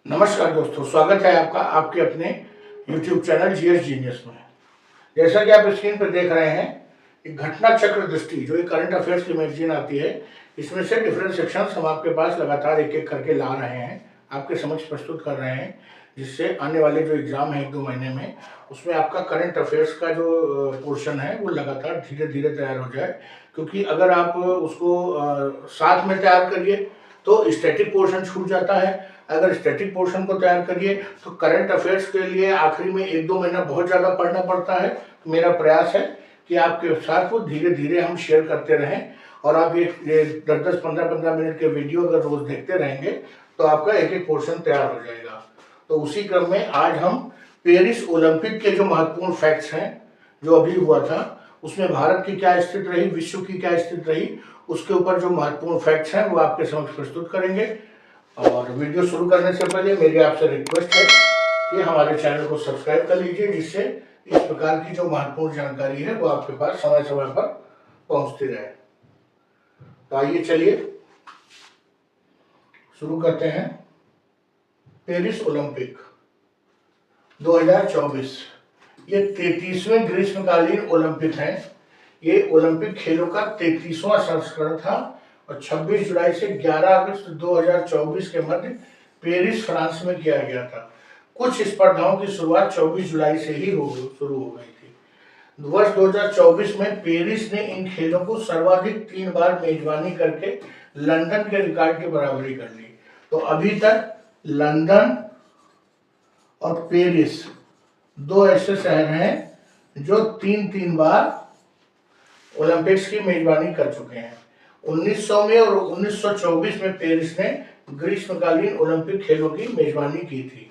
नमस्कार दोस्तों, स्वागत है आपका आपके अपने YouTube चैनल जीएस जीनियस में। जैसा कि आप स्क्रीन पर देख रहे हैं, एक घटना चक्र दृष्टि जो एक करंट अफेयर्स की मैगजीन आती है, इसमें से डिफरेंट सेक्शंस हम आपके पास लगातार एक एक करके ला रहे हैं, आपके समक्ष प्रस्तुत कर रहे हैं, जिससे आने वाले जो एग्जाम है 1-2 महीने में, उसमें आपका करंट अफेयर्स का जो पोर्शन है वो लगातार धीरे धीरे तैयार हो जाए। क्योंकि अगर आप उसको साथ में तैयार करिए तो स्टैटिक पोर्शन छूट जाता है। अगर स्टैटिक पोर्शन को तैयार करिए तो करंट अफेयर्स के लिए आखिरी में 1-2 महीना बहुत ज़्यादा पढ़ना पड़ता है। तो मेरा प्रयास है कि आपके साथ वो धीरे धीरे हम शेयर करते रहें, और आप ये 10-10, 15-15 मिनट के वीडियो अगर रोज देखते रहेंगे तो आपका एक एक पोर्शन तैयार हो जाएगा। तो उसी क्रम में आज हम पेरिस ओलंपिक के जो महत्वपूर्ण फैक्ट्स हैं जो अभी हुआ था, उसमें भारत की क्या स्थिति रही, विश्व की क्या स्थिति रही, उसके ऊपर जो महत्वपूर्ण फैक्ट्स हैं वो आपके समक्ष प्रस्तुत करेंगे। और वीडियो शुरू करने से पहले मेरी आपसे रिक्वेस्ट है कि हमारे चैनल को सब्सक्राइब कर लीजिए, जिससे इस प्रकार की जो महत्वपूर्ण जानकारी है वो आपके पास समय समय पर पहुंचती रहे। तो आइए चलिए शुरू करते हैं। पेरिस ओलंपिक 2024 ये 33वें ग्रीष्मकालीन ओलंपिक है। ये ओलंपिक खेलों का 33वां संस्करण था और 26 जुलाई से 11 अगस्त 2024 के मध्य पेरिस फ्रांस में किया गया था। कुछ स्पर्धाओं की शुरुआत 24 जुलाई से ही शुरू हो गई थी। वर्ष 2024 में पेरिस ने इन खेलों को सर्वाधिक 3 बार मेजबानी करके लंदन के रिकॉर्ड की बराबरी कर ली। तो अभी तक लंदन और पेरिस 2 ऐसे शहर हैं जो 3-3 बार ओलंपिक्स की मेजबानी कर चुके हैं। 1900 में और 1924 में पेरिस ने ग्रीष्मकालीन ओलंपिक खेलों की मेजबानी की थी।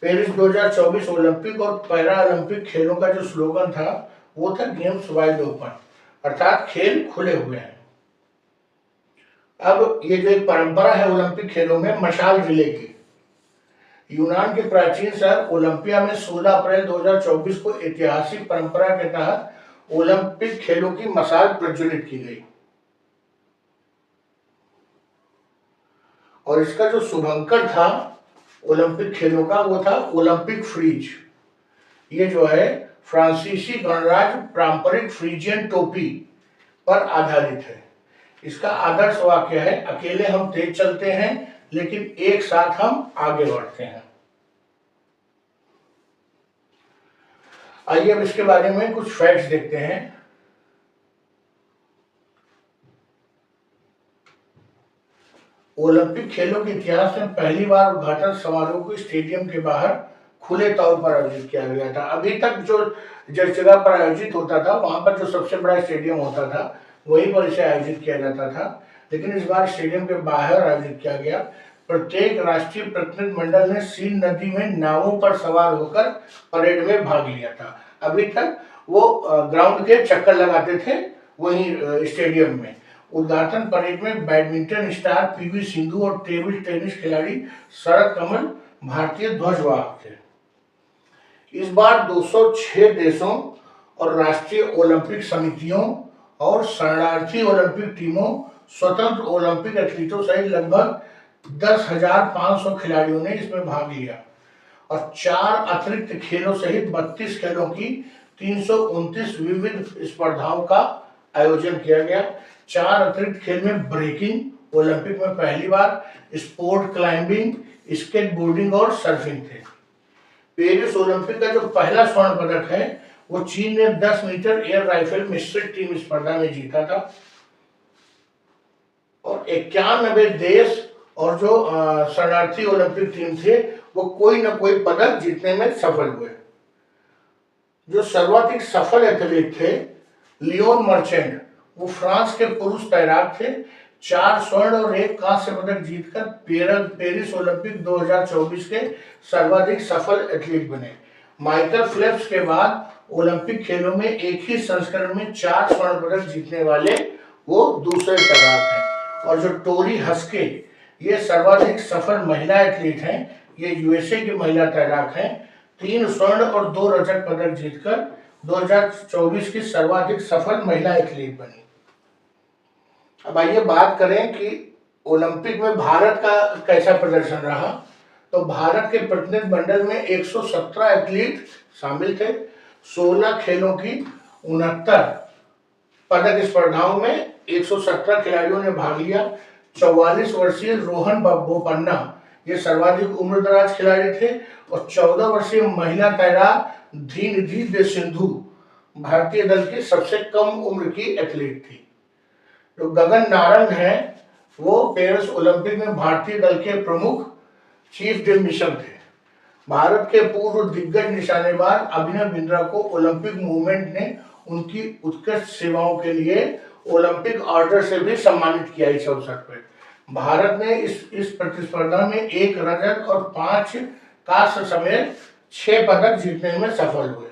पेरिस 2024 ओलंपिक और पैरा ओलंपिक खेलों का जो स्लोगन था वो था गेम्स वाइड ओपन, अर्थात खेल खुले हुए हैं। अब ये जो एक परंपरा है ओलंपिक खेलों में मशाल रिले की, यूनान के प्राचीन शहर ओलंपिया में 16 अप्रैल 2024 को ऐतिहासिक परंपरा के तहत ओलंपिक खेलों की मशाल प्रज्वलित की गई। और इसका जो शुभंकर था ओलंपिक खेलों का वो था ओलंपिक फ्रीज। ये जो है फ्रांसीसी गणराज्य पारंपरिक फ्रीजियन टोपी पर आधारित है। इसका आदर्श वाक्य है, अकेले हम तेज चलते हैं लेकिन एक साथ हम आगे बढ़ते हैं। आइए अब इसके बारे में कुछ फैक्ट्स देखते हैं। ओलंपिक खेलों के इतिहास में पहली बार उद्घाटन समारोह को स्टेडियम के बाहर खुले तौर पर आयोजित किया गया था। अभी तक जो जिस जगह पर आयोजित होता था वहां पर जो सबसे बड़ा स्टेडियम होता था वहीं पर इसे आयोजित किया जाता था, लेकिन इस बार स्टेडियम के बाहर आयोजित किया गया। प्रत्येक राष्ट्रीय प्रतिनिधिमंडल ने सीन नदी में नावों पर सवार होकर परेड में भाग लिया था। अभी तक वो ग्राउंड के चक्कर लगाते थे वहीं स्टेडियम में। उद्घाटन परेड में बैडमिंटन स्टार पीवी सिंधु और टेबल टेनिस खिलाड़ी शरद कमल भारतीय ध्वजवाहक थे। इस बार 206 देशों और राष्ट्रीय ओलंपिक समितियों और शरणार्थी ओलंपिक टीमों, स्वतंत्र ओलंपिक एथलीटों सहित लगभग 10,500 खिलाड़ियों ने इसमें भाग लिया और 4 अतिरिक्त खेलों सहित 32 खेलों की 329 विविध स्पर्धाओं का आयोजन किया गया। 4 अतिरिक्त खेल में ब्रेकिंग ओलंपिक में पहली बार, स्पोर्ट क्लाइंबिंग, स्केट बोर्डिंग और सर्फिंग थे। पेरिस ओलंपिक का जो पहला स्वर्ण पदक है वो चीन ने 10 मीटर एयर राइफल मिश्रित टीम स्पर्धा में जीता था और 91 देश और जो शरणार्थी ओलंपिक टीम थे वो कोई ना कोई पदक जीतने में सफल हुए। जो सर्वाधिक सफल एथलीट थे लियोन मर्चेंट, वो फ्रांस के पुरुष तैराक थे। 4 स्वर्ण और 1 कांस्य पदक जीतकर पेरिस ओलंपिक 2024 के सर्वाधिक सफल एथलीट बने। माइकल फेल्प्स के बाद ओलंपिक खेलों में एक ही संस्करण में 4 स्वर्ण पदक जीतने वाले वो दूसरे तैराक हैं। और जो टोरी हस्के, ये सर्वाधिक सफल महिला एथलीट हैं। ये यूएसए की महिला तैराक हैं। 3 स्वर्ण और 2 रजत पदक जीतकर 2024 की सर्वाधिक सफल महिला एथलीट बनी। अब आइए बात करें कि ओलंपिक में भारत का कैसा प्रदर्शन रहा। तो भारत के प्रतिनिधिमंडल में 117 एथलीट शामिल थे। 16 खेलों की 69 पदक स्पर्धाओं में 117 खिलाड़ियों ने भाग लिया। 44 वर्षीय रोहन बोपन्ना ये सर्वाधिक उम्रदराज खिलाड़ी थे और 14 वर्षीय महिला तैराक धीनिधि दे सिंधु भारतीय दल की सबसे कम उम्र की एथलीट थी। जो गगन नारंग है वो पेरिस ओलंपिक में भारतीय दल के प्रमुख चीफ डे मिशन थे। भारत के पूर्व दिग्गज निशानेबाज अभिनव बिंद्रा को ओलंपिक मूवमेंट ने उनकी उत्कृष्ट सेवाओं के लिए ओलंपिक ऑर्डर से भी सम्मानित किया। इस अवसर पर भारत ने इस प्रतिस्पर्धा में 1 रजत और 5 कांस्य समेत 6 पदक जीतने में सफल हुए।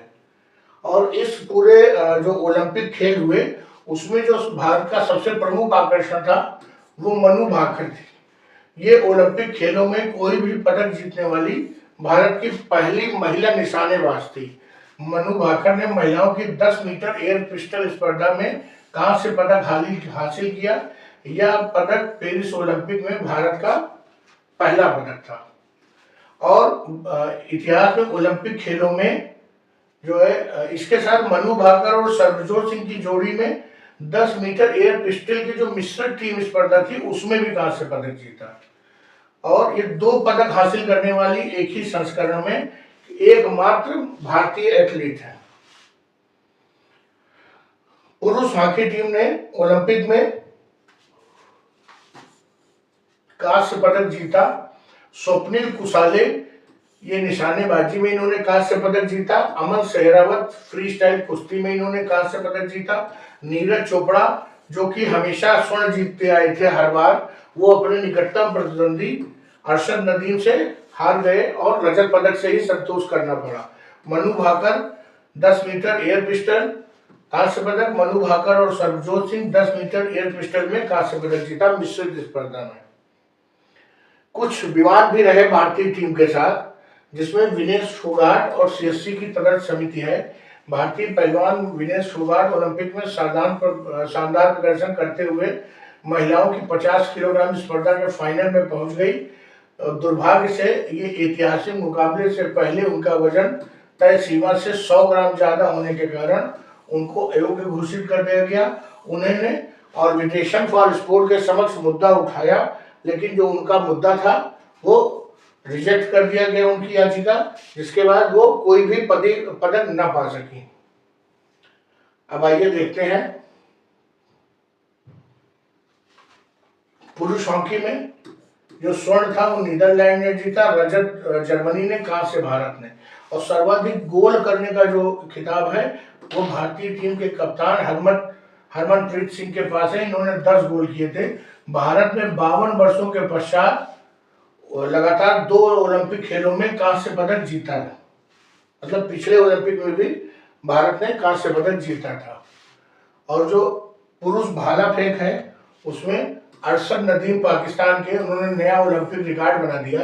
और इस पूरे जो ओलंपिक खेल हुए उसमें जो भारत का सबसे प्रमुख आकर्षण था वो मनु भाकर थी। ये ओलंपिक खेलों में कोई भी पदक जीतने वाली भारत की पहली महिला निशानेबाज थी। मनु भाकर ने महिलाओं की 10 मीटर एयर पिस्टल स्पर्धा में कांस्य पदक हासिल किया। यह पदक पेरिस ओलंपिक में भारत का पहला पदक था। और इतिहास में ओलंपिक खेलों में जो है इसके साथ मनु भाकर और सरबजोत सिंह की जोड़ी में 10 मीटर एयर पिस्टल की जो मिश्रित टीम स्पर्धा थी उसमें भी कांस्य पदक जीता। और ये 2 पदक हासिल करने वाली एक ही संस्करण में एकमात्र भारतीय एथलीट है। पुरुष हॉकी टीम ने ओलंपिक में कांस्य पदक जीता। स्वप्निल कुसाले ये निशानेबाजी में इन्होंने कांस्य पदक जीता। अमन सहरावत फ्री स्टाइल कुश्ती में इन्होंने कांस्य पदक जीता। नीरज चोपड़ा जो कि हमेशा स्वर्ण जीतते आए थे हर बार, वो अपने निकटतम प्रतिद्वंदी अरशद नदीम से हार गए और रजत पदक से ही संतोष करना पड़ा। Manu Bhaker 10 metre air pistol कांस्य पदक, मनु भाकर और Sarabjot Singh 10 metre air pistol में कांस्य पदक जीता मिश्रित स्पर्धा में। कुछ विवाद भी रहे भारतीय टीम के साथ, जिसमें विनेश फोगाट और सीएससी की तदर्थ समिति है। भारतीय पहलवान विनेश फोगाट ओलंपिक में शानदार प्रदर्शन करते हुए महिलाओं की 50 किलोग्राम स्पर्धा के फाइनल में पहुंच गई। दुर्भाग्य से ये ऐतिहासिक मुकाबले से पहले उनका वजन तय सीमा से 100 ग्राम ज्यादा होने के कारण उनको अयोग्य घोषित कर दिया गया। उन्होंने ऑर्गेनाइजेशन फॉर स्पोर्ट के समक्ष मुद्दा उठाया, लेकिन जो उनका मुद्दा था वो रिजेक्ट कर दिया गया उनकी याचिका, जिसके बाद वो कोई भी पदक न पा सकी। अब आइए देखते हैं पुरुष हॉकी में जो स्वर्ण था वो नीदरलैंड ने जीता, रजत जर्मनी ने, कांस्य भारत ने। और सर्वाधिक गोल करने का जो खिताब है वो भारतीय टीम के कप्तान हरमनप्रीत सिंह के पास है। इन्होंने 10 गोल किए थे। भारत में 52 वर्षों के पश्चात लगातार 2 ओलंपिक खेलों में कांस्य पदक जीता है। मतलब पिछले ओलंपिक में भी भारत ने कांस्य पदक जीता था। और जो पुरुष भाला फेंक है उसमें अरशद नदीम पाकिस्तान के, उन्होंने नया ओलंपिक रिकॉर्ड बना दिया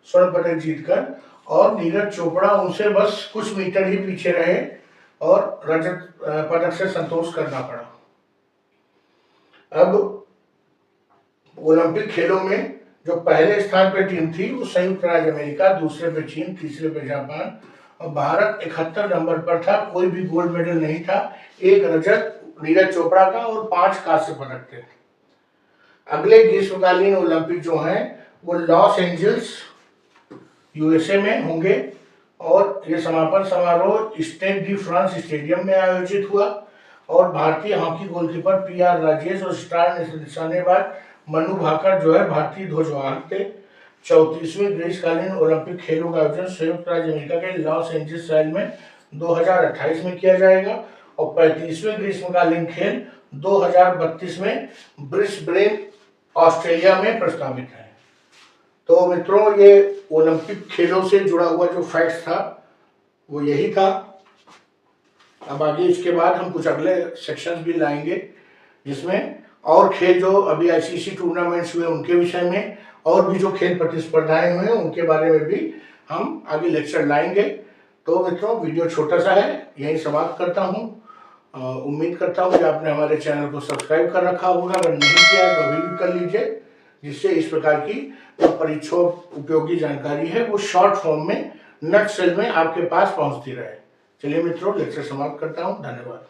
स्वर्ण पदक जीतकर। और नीरज चोपड़ा उनसे बस कुछ मीटर ही पीछे रहे और रजत पदक से संतोष करना पड़ा। अब ओलंपिक खेलों में जो पहले स्थान पर टीम थी वो संयुक्त राज्य अमेरिका, दूसरे पे चीन, तीसरे पे जापान और भारत 71 नंबर पर था। कोई भी गोल्ड मेडल नहीं था। 1 रजत नीरज चोपड़ा का और 5 कांस्य पदक थे। अगले ग्रीष्मकालीन ओलंपिक जो हैं वो लॉस एंजल्स यूएसए में होंगे और ये समापन समारोह स्टेड डी फ्रांस स्टेडियम में आयोजित हुआ। और भारतीय हॉकी गोलकीपर पीआर राजेश और स्टार निशानेबाज मनु भाकर जो है भारतीय ध्वजवाहक थे। 34वें ग्रीष्मकालीन ओलंपिक खेलों का आयोजन संयुक्त राज्य अमेरिका के लॉस एंजल्स शहर में 2028 में किया जाएगा और 35वें ग्रीष्मकालीन खेल 2032 में ब्रिस्बेन ऑस्ट्रेलिया में प्रस्तावित है। तो मित्रों, ये ओलंपिक खेलों से जुड़ा हुआ जो फैक्ट्स था वो यही था। अब आगे इसके बाद हम कुछ अगले सेक्शंस भी लाएंगे जिसमें और खेल जो अभी आईसीसी टूर्नामेंट्स हुए उनके विषय में और भी जो खेल प्रतिस्पर्धाएं हुए उनके बारे में भी हम आगे लेक्चर लाएंगे। तो मित्रों, वीडियो छोटा सा है, यही समाप्त करता हूँ। उम्मीद करता हूँ कि आपने हमारे चैनल को सब्सक्राइब कर रखा होगा। अगर नहीं किया है तो अभी भी कर लीजिए। जिससे इस प्रकार की जो परीक्षा उपयोगी जानकारी है वो शॉर्ट फॉर्म में नटशेल में आपके पास पहुंचती रहे। चलिए मित्रों, लेक्चर समाप्त करता हूं। धन्यवाद।